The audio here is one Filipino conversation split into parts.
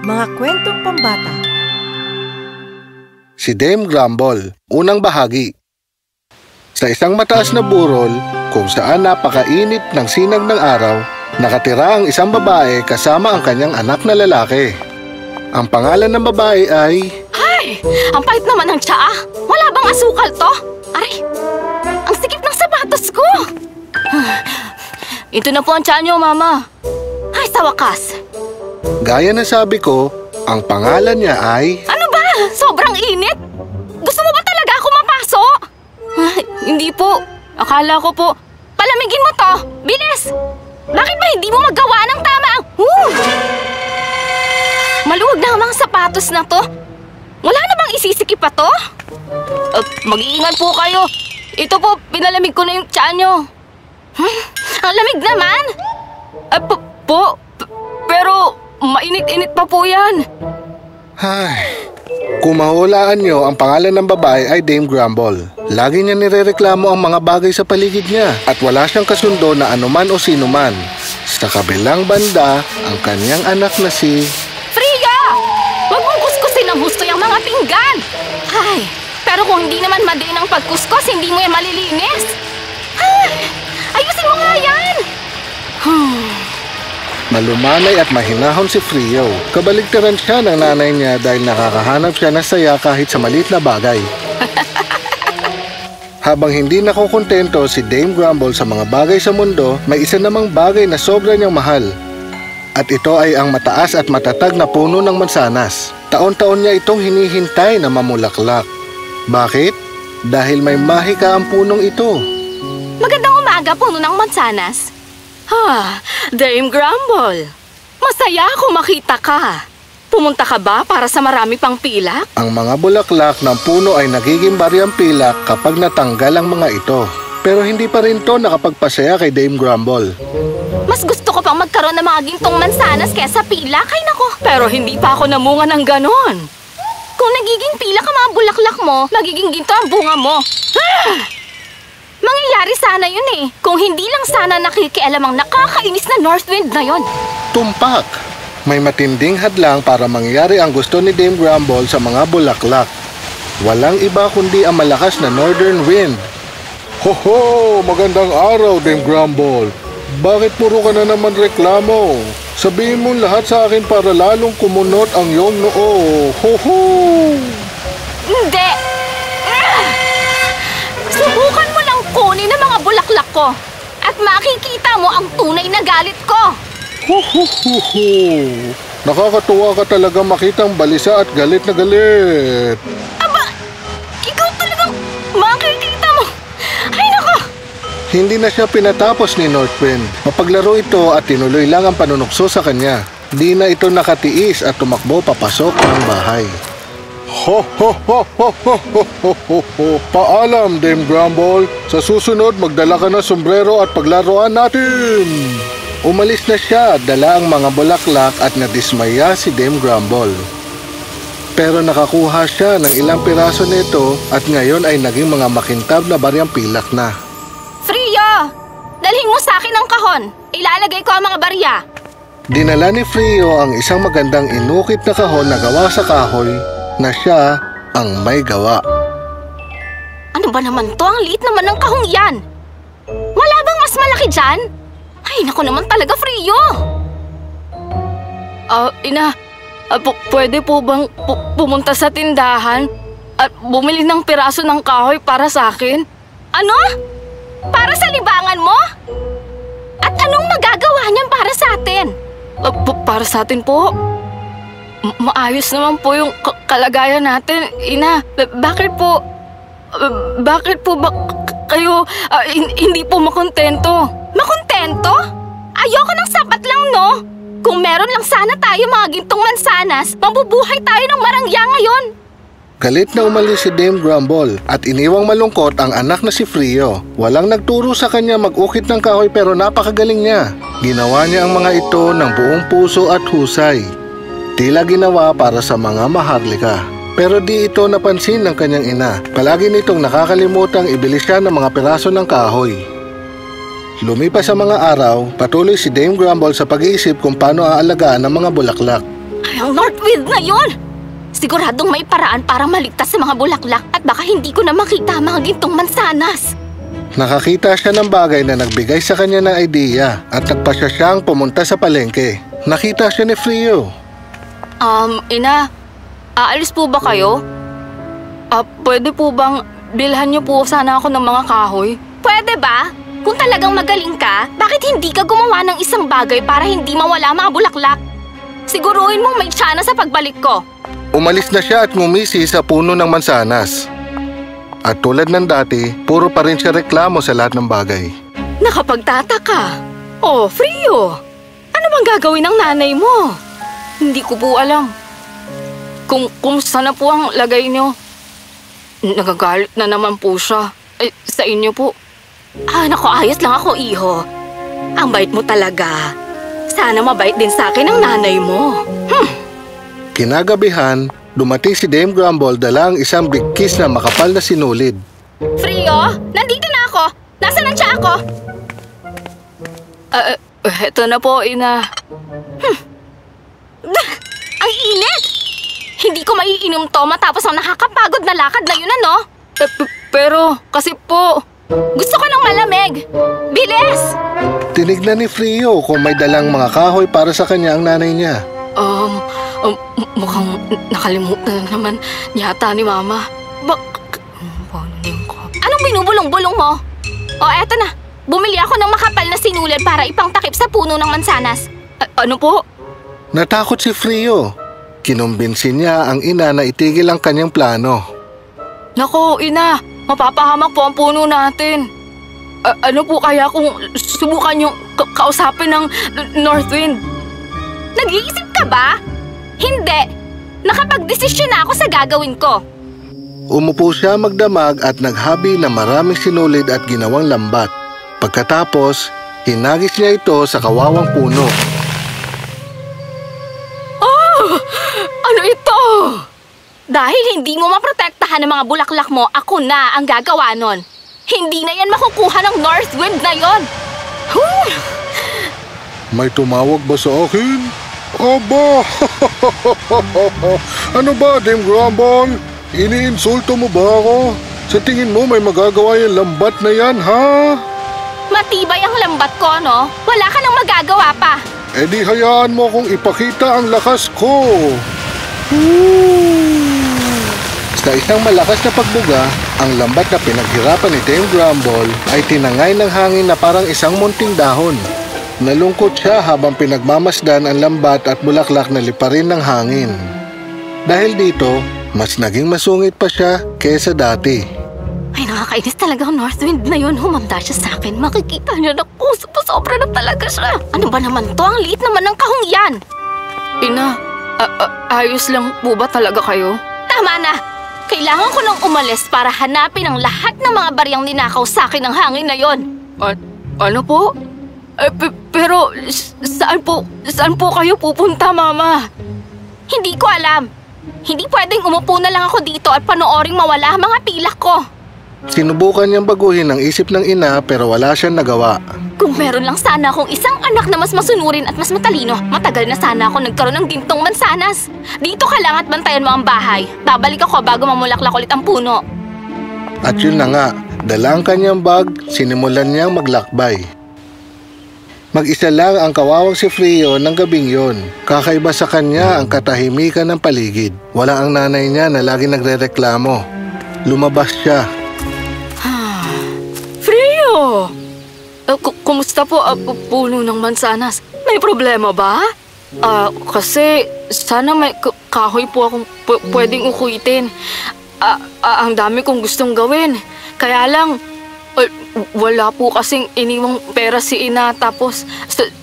Mga kwentong pambata. Si Dame Grumble, unang bahagi. Sa isang mataas na burol, kung saan napakainit ng sinag ng araw, nakatira ang isang babae kasama ang kanyang anak na lalaki. Ang pangalan ng babae ay... Ay! Ang pait naman ng tsaa! Wala bang asukal to? Aray! Ang sikip ng sapatos ko! Ito na po ang tsaa niyo, Mama. Ay, sa wakas! Gaya na sabi ko, ang pangalan niya ay... Ano ba? Sobrang init? Gusto mo ba talaga ako mapaso? Ay, hindi po. Akala ko po. Palamigin mo to! Bilis! Bakit ba hindi mo magawa ng tama ang... Maluwag na ang mga sapatos na to. Wala na bang isisikip pa to? Mag-iingat po kayo. Ito po, pinalamig ko na yung tsaa nyo. Ang lamig naman! Pero mainit-init pa po yan. Ay, kung mahulaan nyo, ang pangalan ng babae ay Dame Grumble. Lagi niya nirereklamo ang mga bagay sa paligid niya at wala siyang kasundo na anuman o sinuman. Sa kabilang banda, ang kanyang anak na si... Freya! Huwag mong kuskusin ng husto yung mga pinggan! Ay, pero kung hindi naman madali ng pagkuskus, hindi mo yan malilinis. Ay, ayusin mo nga yan! Malumanay at mahinahon si Frio. Kabaligtaran siya ng nanay niya dahil nakakahanap siya ng saya kahit sa maliit na bagay. Habang hindi nakukontento si Dame Grumble sa mga bagay sa mundo, may isa namang bagay na sobra niyang mahal. At ito ay ang mataas at matatag na puno ng mansanas. Taon-taon niya itong hinihintay na mamulaklak. Bakit? Dahil may mahika ang punong ito. Magandang umaga, puno ng mansanas. Dame Grumble, masaya ako makita ka. Pumunta ka ba para sa marami pang pilak? Ang mga bulaklak ng puno ay nagiging baryang pilak kapag natanggal ang mga ito. Pero hindi pa rin to nakapagpasaya kay Dame Grumble. Mas gusto ko pang magkaroon ng mga gintong mansanas kaysa pilak, ay nako. Pero hindi pa ako namunga ng ganon. Kung nagiging pilak ang mga bulaklak mo, magiging ginto ang bunga mo. Mangyayari sana yun eh. Kung hindi lang sana nakikialam ang nakakainis na North Wind na yun. Tumpak! May matinding hadlang para mangyari ang gusto ni Dame Grumble sa mga bulaklak. Walang iba kundi ang malakas na Northern Wind. Ho-ho! Magandang araw, Dame Grumble. Bakit puro ka na naman reklamo? Sabihin mo lahat sa akin para lalong kumunot ang iyong noo. Ho-ho! Hindi! Subukan mo lang kunin ang mga bulaklak ko at makikita mo ang tunay na galit ko. Ho-ho-ho-ho! Nakakatuwa ka talaga makitang balisa at galit na galit. Aba! Ikaw talagang makikita mo! Ay nako! Hindi na siya pinatapos ni Northwind. Mapaglaro ito at tinuloy lang ang panunukso sa kanya. Di na ito nakatiis at tumakbo papasok ng bahay. Ho ho ho ho ho ho ho ho ho. Paalam, Dame Grumble. Sa susunod, magdala ka ng sombrero at paglaruan natin. Umalis na siya at dala ang mga bulaklak at nadismaya si Dame Grumble. Pero nakakuha siya ng ilang piraso nito at ngayon ay naging mga makintab na baryang pilak na. Frio! Dalhin mo sa akin ang kahon. Ilalagay ko ang mga barya. Dinala ni Frio ang isang magandang inukit na kahon na gawa sa kahoy na siya ang may gawa. Ano ba naman to? Ang liit naman ng kahong yan. Wala bang mas malaki dyan? Ay, naku naman talaga, Frio. Ina, pwede po bang pumunta sa tindahan at bumili ng piraso ng kahoy para sa akin? Ano? Para sa libangan mo? At anong magagawa niyan para sa atin? Para sa atin po? Maayos naman po yung kalagayan natin, Ina. Bakit po ba kayo hindi po makontento? Makontento? Ayoko ng sapat lang, no? Kung meron lang sana tayo mga gintong mansanas, mabubuhay tayo ng marangya ngayon. Galit na umalis si Dame Grumble at iniwang malungkot ang anak na si Frio. Walang nagturo sa kanya mag-ukit ng kahoy pero napakagaling niya. Ginawa niya ang mga ito ng buong puso at husay. Tila ginawa para sa mga maharlika. Pero di ito napansin ng kanyang ina. Palagi nitong nakakalimutang ibili siya ng mga piraso ng kahoy. Lumipas sa mga araw, patuloy si Dame Grumble sa pag-iisip kung paano aalagaan ang mga bulaklak. Ay, ang Northwind na yon! Siguradong may paraan para maligtas sa mga bulaklak at baka hindi ko na makita ang mga gintong mansanas. Nakakita siya ng bagay na nagbigay sa kanya ng idea at nagpasya siyang pumunta sa palengke. Nakita siya ni Frio. Ina, aalis po ba kayo? Pwede po bang bilhan niyo po sana ako ng mga kahoy? Pwede ba? Kung talagang magaling ka, bakit hindi ka gumawa ng isang bagay para hindi mawala mga bulaklak? Siguruhin mong may tsana sa pagbalik ko. Umalis na siya at ngumisi sa puno ng mansanas. At tulad ng dati, puro pa rin siya reklamo sa lahat ng bagay. Nakapagtataka. Oh, Frio! Ano bang gagawin ng nanay mo? Hindi ko po alam. Kumusta na po ang lagay niyo? Nagagalit na naman po siya. Sa inyo po. Naku, ayos lang ako, iho. Ang bait mo talaga. Sana mabait din sa akin ang nanay mo. Kinagabihan, dumating si Dame Grumble dala ang isang big kiss na makapal na sinulid. Frio, nandito na ako. Nasaan ang tiya ako? Eto na po, ina. Ang init! Hindi ko maiinom to matapos ang nakakapagod na lakad na yun, ano? Pero, kasi po, gusto ko ng malamig. Bilis! Tinignan ni Frio kung may dalang mga kahoy para sa kanya ang nanay niya. Mukhang nakalimutan na naman yata ni Mama. Anong binubulong-bulong mo? Eto na. Bumili ako ng makapal na sinulid para ipangtakip sa puno ng mansanas. Ano po? Natakot si Frio. Kinumbinsin niya ang ina na itigil ang kanyang plano. Nako, ina. Mapapahamak po ang puno natin. Ano po kaya kung subukan yung kausapin ng Northwind? Nag-iisip ka ba? Hindi. Nakapag-desisyon na ako sa gagawin ko. Umupo siya magdamag at naghabi na maraming sinulid at ginawang lambat. Pagkatapos, hinagis niya ito sa kawawang puno. Ano ito? Dahil hindi mo maprotektahan ang mga bulaklak mo, ako na ang gagawa nun. Hindi na yan makukuha ng Northwind na yon. May tumawag ba sa akin? Aba! Ano ba, Dame Grumble? Iniinsulto mo ba ako? Sa tingin mo may magagawa yung lambat na yan, ha? Matibay ang lambat ko, no? Wala ka nang magagawa pa. Eh di hayaan mo kung ipakita ang lakas ko. Sa isang malakas na pagbuga, ang lambat na pinaghirapan ni Dame Grumble ay tinangay ng hangin na parang isang munting dahon. Nalungkot siya habang pinagmamasdan ang lambat at bulaklak na liparin ng hangin. Dahil dito, mas naging masungit pa siya kaysa dati. Ay, nakakainis talaga ang Northwind na yun. Humanda siya sa akin. Makikita niya na sobra na talaga siya. Ano ba naman to? Ang liit naman ng kahong yan. Ina, ayos lang po ba talaga kayo? Tama na. Kailangan ko nang umalis para hanapin ang lahat ng mga baryang ninakaw sa akin ng hangin na yon. Ano po? Pero saan po kayo pupunta, Mama? Hindi ko alam. Hindi pwedeng umupo na lang ako dito at panooring mawala ang mga pilak ko. Sinubukan niyang baguhin ang isip ng ina pero wala siyang nagawa. Kung meron lang sana akong isang anak na mas masunurin at mas matalino, matagal na sana ako nagkaroon ng gintong mansanas. Dito ka lang at bantayan mo ang bahay. Babalik ako bago mamulaklak ulit ang puno. At yun na nga, dala ang kanyang bag, sinimulan niyang maglakbay. Mag-isa lang ang kawawang si Frio ng gabing yon. Kakaiba sa kanya ang katahimikan ng paligid. Wala ang nanay niya na laging nagrereklamo. Lumabas siya. Frio! Kumusta po puno ng mansanas? May problema ba? Kasi sana may kahoy po akong pwedeng ukuitin. Ang dami kong gustong gawin. Kaya lang, wala po kasing iniwang pera si ina, tapos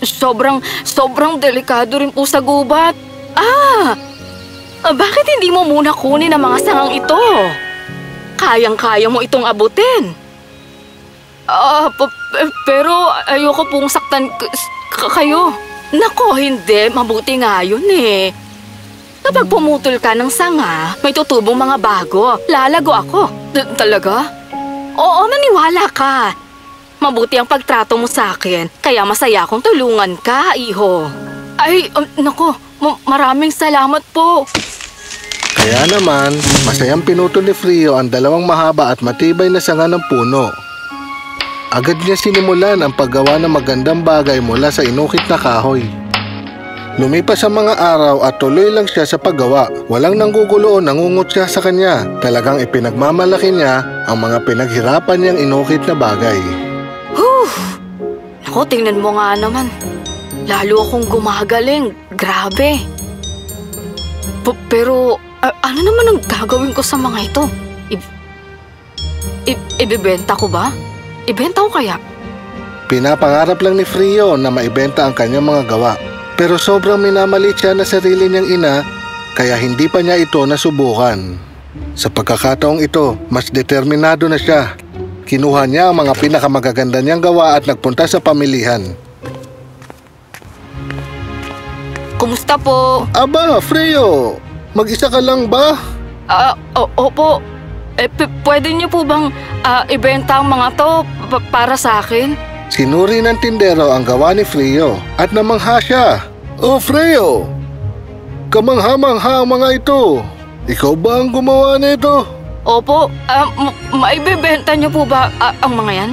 sobrang delikado rin po sa gubat. Bakit hindi mo muna kunin ang mga sangang ito? Kayang-kaya mo itong abutin. Pero ayoko pong saktan kayo. Nako, hindi. Mabuti nga yun eh. Kapag pumutol ka ng sanga, may tutubong mga bago. Lalago ako. Talaga? Oo, maniwala ka. Mabuti ang pagtrato mo sa akin, kaya masaya akong tulungan ka, iho. Ay, nako, Maraming salamat po. Kaya naman, masayang pinutol ni Frio ang dalawang mahaba at matibay na sanga ng puno. Agad niya sinimulan ang paggawa ng magandang bagay mula sa inukit na kahoy. Lumipas ang mga araw at tuloy lang siya sa paggawa. Walang nanggugulo o nangungot siya sa kanya. Talagang ipinagmamalaki niya ang mga pinaghirapan niyang inukit na bagay. Naku, tingnan mo nga naman. Lalo akong gumagaling. Grabe. Pero ano naman ang gagawin ko sa mga ito? Ibebenta ko ba? Ibenta ko kaya? Pinapangarap lang ni Frio na maibenta ang kanyang mga gawa. Pero sobrang minamalit siya na sarili niyang ina, kaya hindi pa niya ito nasubukan. Sa pagkakataong ito, mas determinado na siya. Kinuha niya ang mga pinakamagaganda niyang gawa at nagpunta sa pamilihan. Kumusta po? Aba, Frio! Mag-isa ka lang ba? Opo. Pwede niyo po bang ibenta ang mga to para sa akin? Sinuri ng tindero ang gawa ni Frio at namangha siya. Oh, Frio! Kamangha-mangha ang mga ito. Ikaw ba ang gumawa nito? Opo. Maibebenta niyo po ba ang mga yan?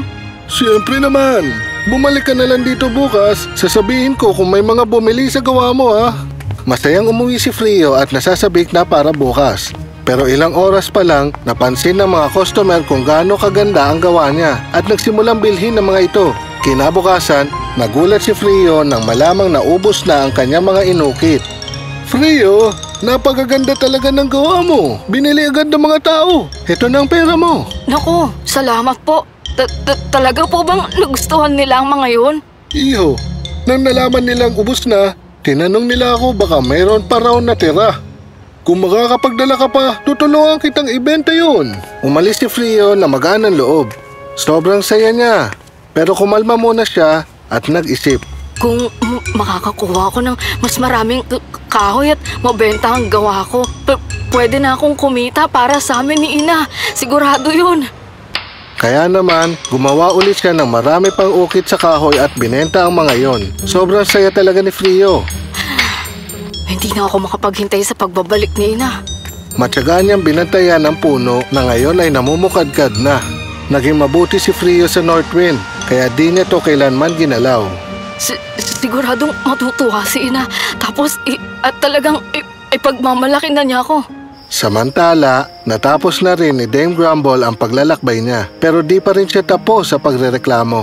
Siyempre naman. Bumalik ka na lang dito bukas. Sasabihin ko kung may mga bumili sa gawa mo, ha? Masayang umuwi si Frio at nasasabik na para bukas. Pero ilang oras pa lang, napansin ng mga customer kung gaano kaganda ang gawa niya at nagsimulang bilhin ng mga ito. Kinabukasan, nagulat si Frio nang malamang naubos na ang kanyang mga inukit. Frio, napakaganda talaga ng gawa mo. Binili agad ng mga tao. Ito na ang pera mo. Naku, salamat po. Talaga po bang nagustuhan nila ang mga yun? Iho, nang nalaman nilang ubos na, tinanong nila ako baka mayroon pa raw natira. Kung makakapagdala ka pa, tutulungan kitang ibenta yun. Umalis si Frio na magaan ang loob. Sobrang saya niya. Pero kumalma muna siya at nag-isip. Kung makakakuha ako ng mas maraming kahoy at mabenta ang gawa ko, pwede na akong kumita para sa amin ni Ina. Sigurado yun. Kaya naman, gumawa ulit siya ng marami pang ukit sa kahoy at binenta ang mga yon. Sobrang saya talaga ni Frio. Hindi na ako makapaghintay sa pagbabalik ni Ina. Matyaga niyang binantayan ang puno na ngayon ay namumukadkad na. Naging mabuti si Frio sa Northwind, kaya di niya to kailanman ginalaw. Siguradong matutuwa si Ina. Tapos, at talagang ipagmamalaki na niya ako. Samantala, natapos na rin ni Dame Grumble ang paglalakbay niya, pero di pa rin siya tapos sa pagrereklamo.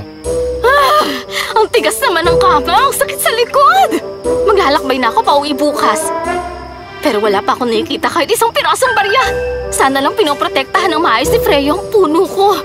Ang tigas naman ng kama, ang sakit sa likod. Maglalakbay na ako pauwi bukas. Pero wala pa akong nakikita kahit isang pirasong barya. Sana lang pinoprotektahan ng maayos ni Freyo ang puno ko.